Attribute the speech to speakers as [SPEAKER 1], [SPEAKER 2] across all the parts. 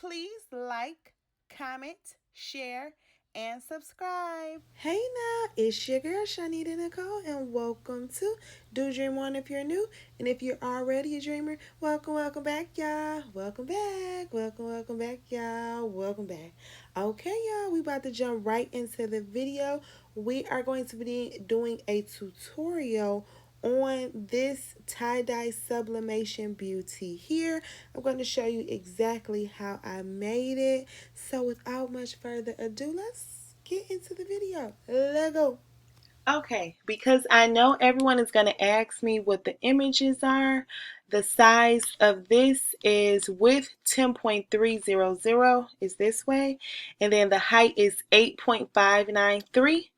[SPEAKER 1] Please like, comment, share, and subscribe. Hey now, it's your girl ChonitaNicole, and welcome to Do Dream On if you're new. And if you're already a dreamer, welcome back, y'all. Welcome back, welcome back, y'all. Welcome back. Okay, y'all, we about to jump right into the video. We are going to be doing a tutorial on this tie-dye sublimation beauty here. I'm going to show you exactly how I made it. So without much further ado, let's get into the video. Let's go. Okay, because I know everyone is going to ask me what the images are. The size of this is width 10.300 is this way, and then the height is 8.593.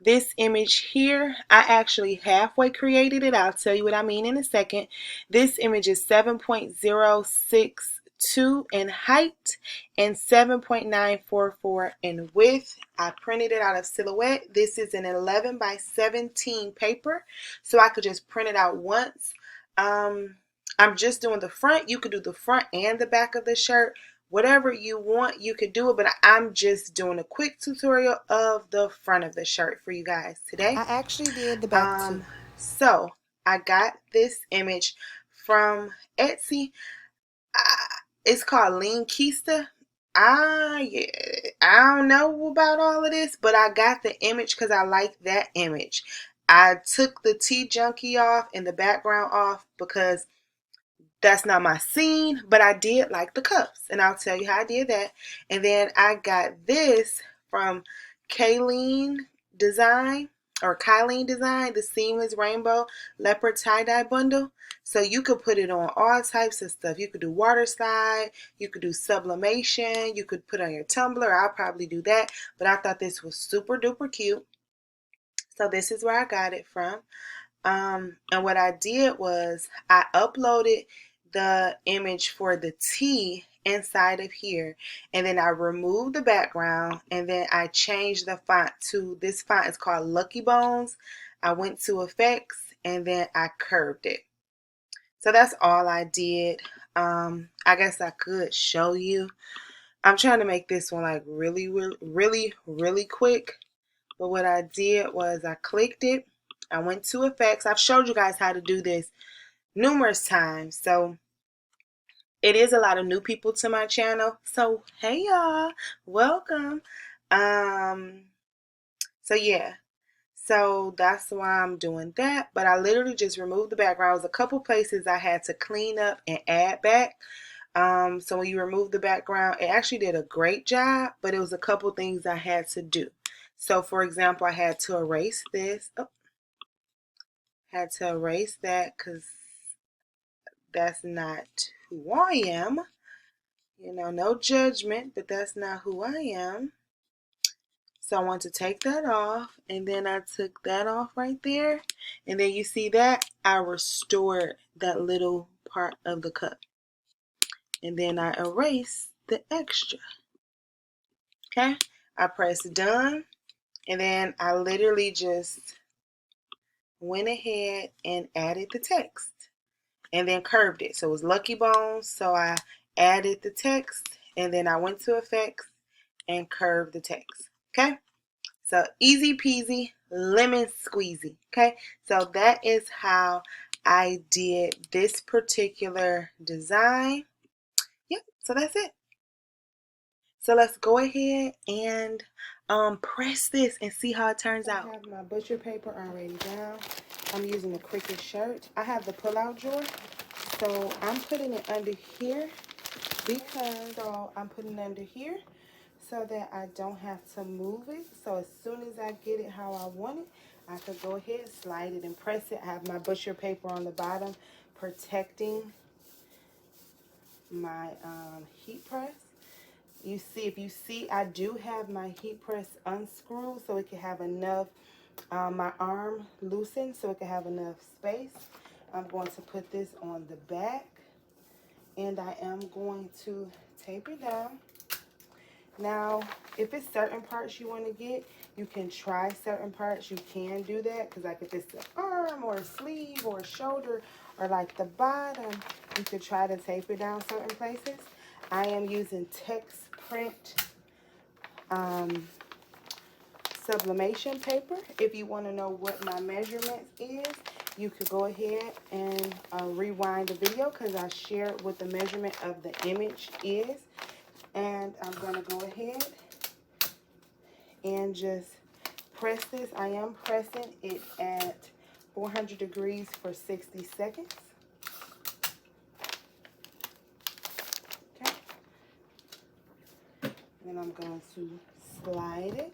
[SPEAKER 1] This image here, I actually halfway created it. I'll tell you what I mean in a second. This image is 7.062 in height and 7.944 in width. I printed it out of Silhouette. This is an 11 by 17 paper, so I could just print it out once. I'm just doing the front. You could do the front and the back of the shirt. Whatever you want, you could do it, but I'm just doing a quick tutorial of the front of the shirt for you guys today.
[SPEAKER 2] I actually did the back too.
[SPEAKER 1] So I got this image from Etsy. It's called Lean Keista. Yeah, I don't know about all of this, but I got the image because I like that image. I took the tea junkie off and the background off because that's not my scene, but I did like the cups, and I'll tell you how I did that. And then I got this from Kylene Design, the seamless rainbow leopard tie-dye bundle. So you could put it on all types of stuff. You could do water slide, you could do sublimation, you could put on your tumbler. I'll probably do that, but I thought this was super duper cute. So this is where I got it from. And what I did was I uploaded the image for the T inside of here, and then I removed the background, and then I changed the font to this font. It's called Lucky Bones. I went to effects, and then I curved it. So that's all I did. I guess I could show you. I'm trying to make this one like really quick, but what I did was I clicked it. I went to effects. I've showed you guys how to do this numerous times. So it is a lot of new people to my channel. So hey y'all, welcome. So yeah. So that's why I'm doing that. But I literally just removed the background. There's a couple places I had to clean up and add back. So when you remove the background, it actually did a great job, but it was a couple things I had to do. So for example, I had to erase this. Had to erase that because that's not who I am. You know, no judgment, but that's not who I am. So I want to take that off, and then I took that off right there. And then you see that I restored that little part of the cup. And then I erase the extra. Okay, I press done, and then I literally just went ahead and added the text and then curved it. So it was Lucky Bones, so I added the text, and then I went to effects and curved the text. Okay, so easy peasy lemon squeezy. Okay, so that is how I did this particular design. Yep, so that's it. So let's go ahead and press this and see how it turns out.
[SPEAKER 2] I have my butcher paper already down. I'm using the Cricut shirt. I have the pull-out drawer, so I'm putting it under here so that I don't have to move it. So as soon as I get it how I want it, I could go ahead, slide it, and press it. I have my butcher paper on the bottom protecting my heat press. If you see, I do have my heat press unscrewed so it can have enough, my arm loosened so it can have enough space. I'm going to put this on the back, and I am going to tape it down. Now, if it's certain parts you want to get, you can try certain parts. You can do that, because like if it's an arm or a sleeve or a shoulder or like the bottom, you could try to tape it down certain places. I am using TexPrint sublimation paper. If you want to know what my measurements is, you could go ahead and rewind the video because I shared what the measurement of the image is. And I'm going to go ahead and just press this. I am pressing it at 400 degrees for 60 seconds. Okay. Then I'm going to slide it.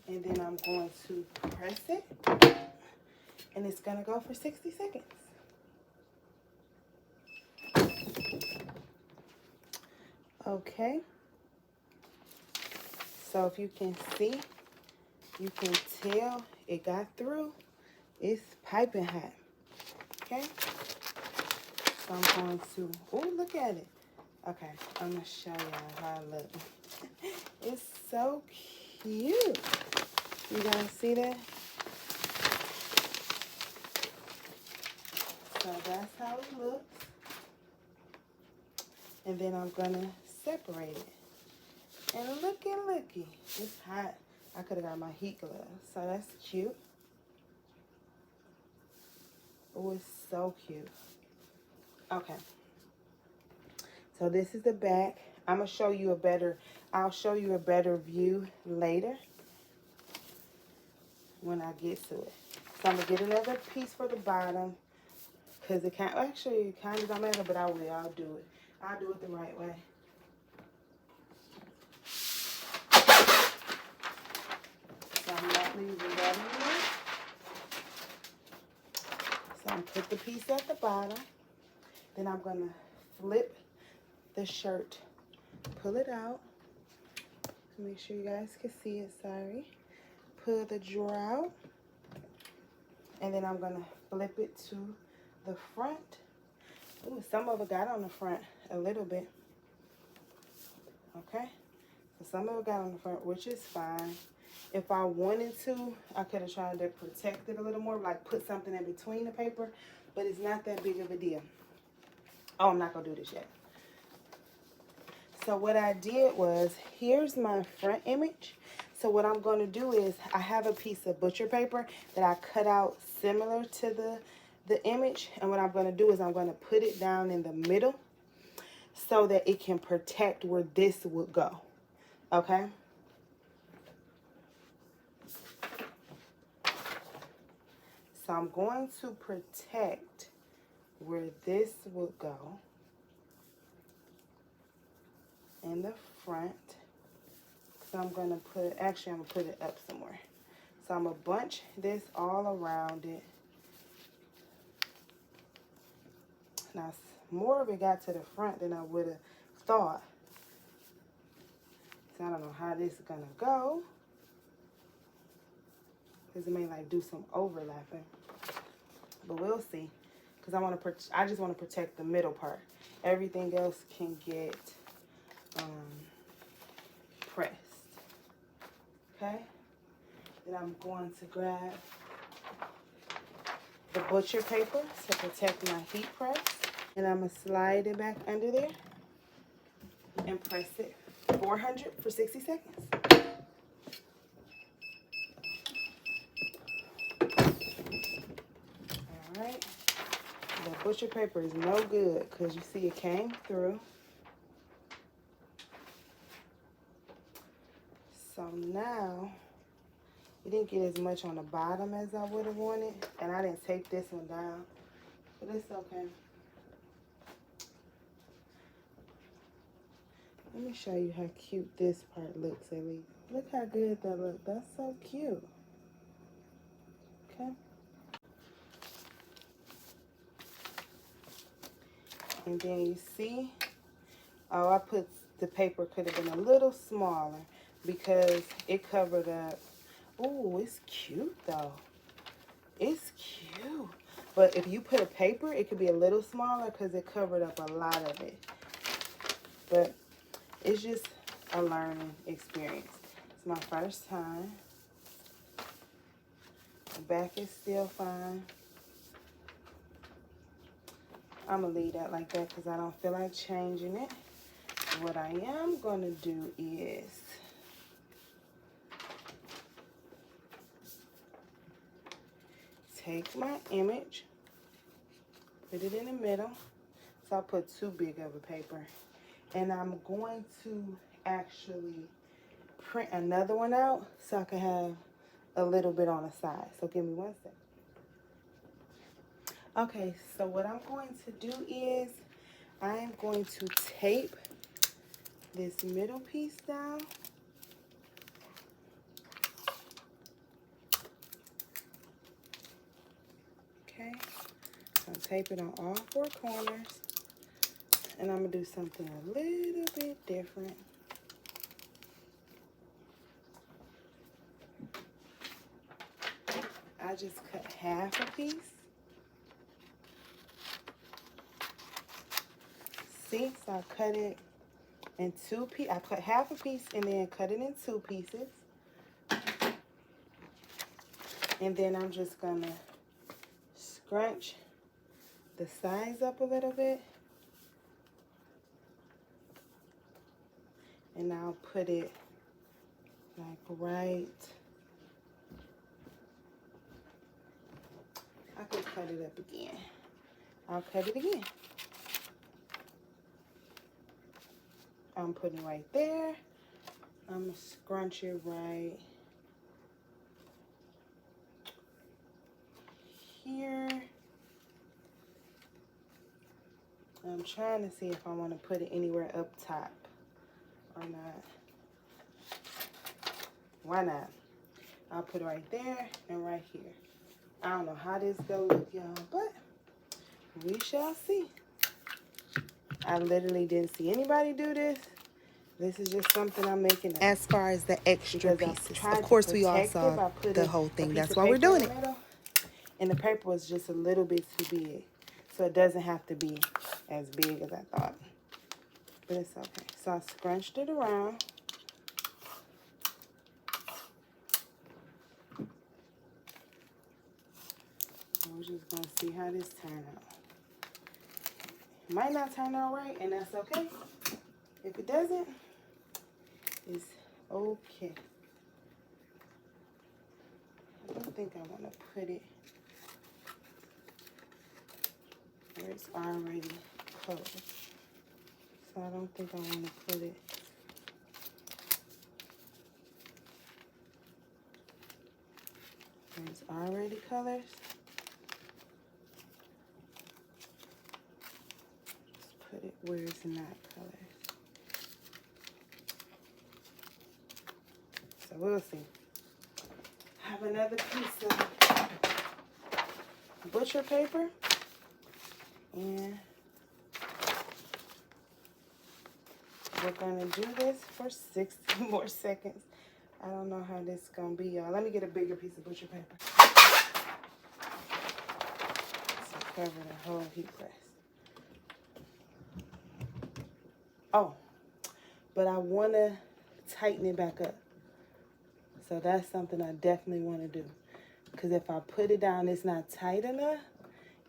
[SPEAKER 2] And then I'm going to press it. And it's going to go for 60 seconds. Okay. So if you can see, you can tell it got through. It's piping hot. Okay. So I'm going to, oh, look at it. Okay, I'm going to show y'all how it looks. It's so cute. You guys see that? So that's how it looks. And then I'm going to separate it. And looky. It's hot. I could have got my heat gloves. So that's cute. Oh, it's so cute. Okay. So this is the back. I'm going to show you a better, I'll show you a better view later when I get to it. So I'm going to get another piece for the bottom because it can't, actually it kind of don't matter, but I'll do it. I'll do it the right way. So I'm not leaving that in there. So I'm put the piece at the bottom. Then I'm going to flip the shirt, pull it out. Make sure you guys can see it, sorry. Pull the drawer out. And then I'm going to flip it to the front. Ooh, some of it got on the front a little bit. Okay. So some of it got on the front, which is fine. If I wanted to, I could have tried to protect it a little more, like put something in between the paper, but it's not that big of a deal. Oh, I'm not going to do this yet. So what I did was, here's my front image. So what I'm going to do is, I have a piece of butcher paper that I cut out similar to the image. And what I'm going to do is I'm going to put it down in the middle so that it can protect where this would go. Okay? So I'm going to protect where this would go in the front. So I'm going to put, actually I'm going to put it up somewhere. So I'm going to bunch this all around it. Now, more of it got to the front than I would have thought. So I don't know how this is going to go. Because it may like do some overlapping. But we'll see. Because I just want to protect the middle part. Everything else can get pressed. Okay? Then I'm going to grab the butcher paper to protect my heat press. And I'm going to slide it back under there and press it 400 for 60 seconds. Alright. The butcher paper is no good because you see it came through. So now, it didn't get as much on the bottom as I would have wanted. And I didn't take this one down. But it's okay. Let me show you how cute this part looks at least. Look how good that looks. That's so cute. Okay. And then you see, oh, I put the paper could have been a little smaller because it covered up. Oh, it's cute though. It's cute. But if you put a paper, it could be a little smaller because it covered up a lot of it. But it's just a learning experience. It's my first time. The back is still fine. I'm going to leave that like that because I don't feel like changing it. what I am going to do is take my image, put it in the middle. So I'll put too big of a paper. And I'm going to actually print another one out so I can have a little bit on the side. So give me 1 second. Okay, so what I'm going to do is I am going to tape this middle piece down. Okay, so tape it on all 4 corners. And I'm going to do something a little bit different. I just cut half a piece. See, so I cut it in 2 pieces. I cut half a piece and then cut it in 2 pieces. And then I'm just going to scrunch the sides up a little bit. And I'll put it like right. I could cut it up again. I'll cut it again. I'm putting it right there. I'm going to scrunch it right here. I'm trying to see if I want to put it anywhere up top or not. Why not? I'll put it right there and right here. I don't know how this gonna look, y'all, but we shall see. I literally didn't see anybody do this. This is just something I'm making up.
[SPEAKER 1] As far as the extra pieces, of course we all saw the whole thing. That's why we're doing it.
[SPEAKER 2] And the paper was just a little bit too big. So it doesn't have to be as big as I thought. But it's okay. So I scrunched it around. We're just going to see how this turns out. It might not turn out right, and that's okay. If it doesn't, it's okay. I don't think I want to put it where it's already colored. So I don't think I want to put it where it's already colors. Just put it where it's not colors. So we'll see. I have another piece of butcher paper. And we're gonna do this for 60 more seconds. I don't know how this is gonna be, y'all. Let me get a bigger piece of butcher paper. So cover the whole heat press. Oh, but I wanna tighten it back up. So that's something I definitely wanna do. Because if I put it down, it's not tight enough,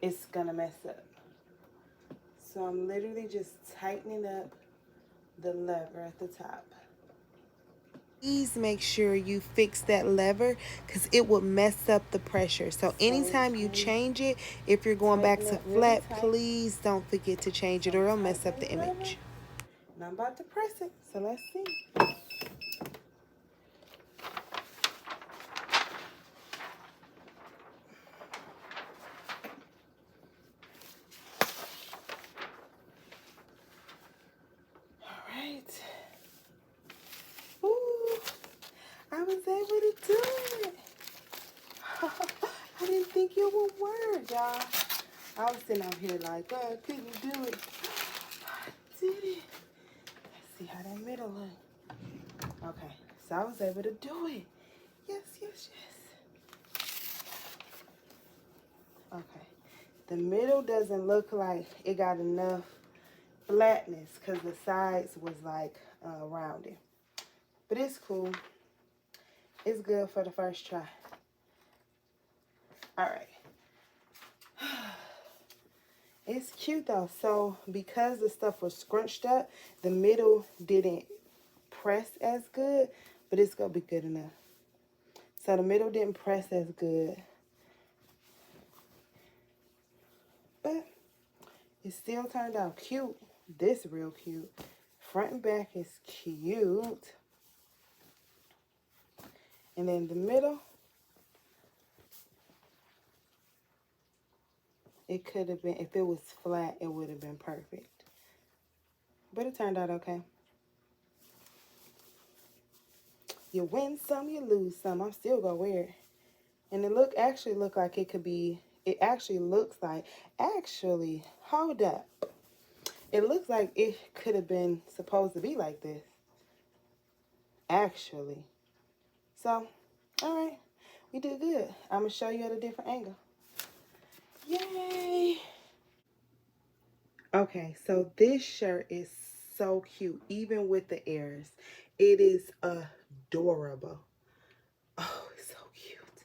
[SPEAKER 2] it's gonna mess up. So I'm literally just tightening up the lever at the top.
[SPEAKER 1] Please make sure you fix that lever because it will mess up the pressure. So anytime you change it, if you're going back to flat, please don't forget to change it or it'll mess up the image.
[SPEAKER 2] And I'm about to press it, so let's see. I was able to do it. I didn't think it would work, y'all. I was sitting out here like, oh, I couldn't do it. I did it. Let's see how that middle look. Okay, so I was able to do it. Yes, yes, yes. Okay, the middle doesn't look like it got enough flatness because the sides was like rounded. But it's cool. It's good for the first try. All right. It's cute though. So because the stuff was scrunched up, the middle didn't press as good, but it's gonna be good enough. So the middle didn't press as good, but it still turned out cute. This real cute. Front and back is cute. And then the middle, it could have been, if it was flat, it would have been perfect. But it turned out okay. You win some, you lose some. I'm still gonna wear it. And it actually look like it could be, it actually looks like, actually, hold up. It looks like it could have been supposed to be like this. Actually. So, alright. We did good. I'm gonna show you at a different angle. Yay! Okay, so this shirt is so cute, even with the ears. It is adorable. Oh, it's so cute.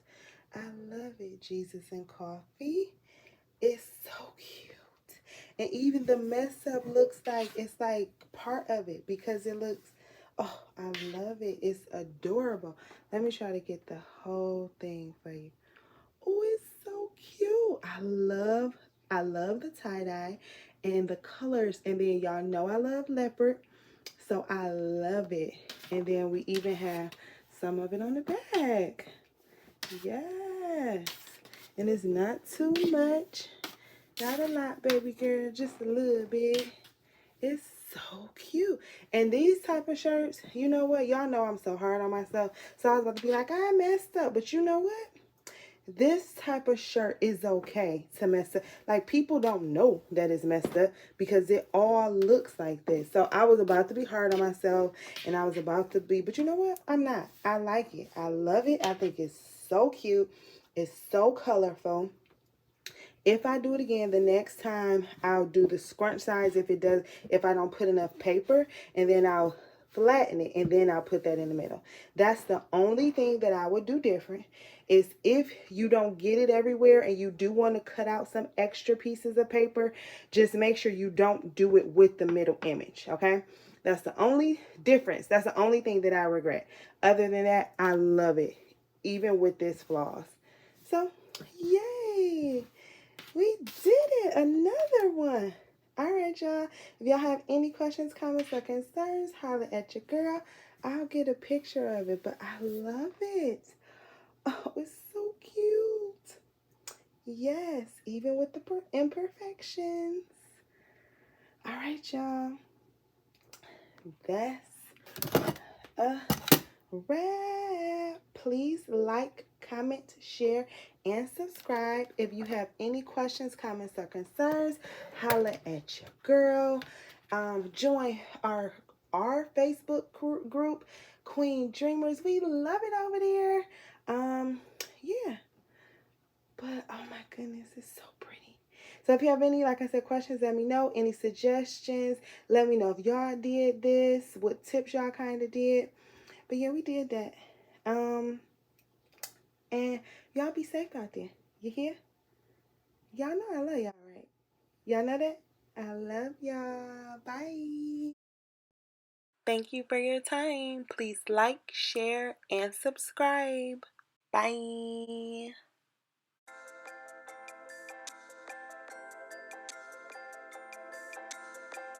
[SPEAKER 2] I love it. Jesus and coffee. It's so cute. And even the mess up looks like it's like part of it because it looks, oh, I love it. It's adorable. Let me try to get the whole thing for you. Oh, it's so cute. I love the tie-dye and the colors. And then y'all know I love leopard. So I love it. And then we even have some of it on the back. Yes. And it's not too much. Not a lot, baby girl. Just a little bit. It's so cute. And these type of shirts, you know what? Y'all know I'm so hard on myself. So I was about to be like, I messed up. But you know what? This type of shirt is okay to mess up. Like, people don't know that it's messed up because it all looks like this. So I was about to be hard on myself and I was about to be, but you know what? I'm not. I like it. I love it. I think it's so cute. It's so colorful. If I do it again, the next time I'll do the scrunch size if I don't put enough paper, and then I'll flatten it and then I'll put that in the middle. That's the only thing that I would do different is if you don't get it everywhere and you do want to cut out some extra pieces of paper, just make sure you don't do it with the middle image, okay? That's the only difference. That's the only thing that I regret. Other than that, I love it, even with this flaws. So, yay! We did it! Another one! Alright, y'all. If y'all have any questions, comments, or concerns, holler at your girl. I'll get a picture of it, but I love it. Oh, it's so cute. Yes, even with the imperfections. Alright, y'all. That's a wrap. Please like, comment, share, and subscribe. If you have any questions, comments, or concerns, holla at your girl. Join our Facebook group, Queen Dreamers. We love it over there. Yeah. But oh my goodness, it's so pretty. So if you have any, like I said, questions, let me know. Any suggestions, let me know if y'all did this, what tips y'all kind of did. But yeah, we did that. And y'all be safe out there. You hear? Y'all know I love y'all, right? Y'all know that? I love y'all. Bye. Thank you for your time. Please like, share, and subscribe. Bye.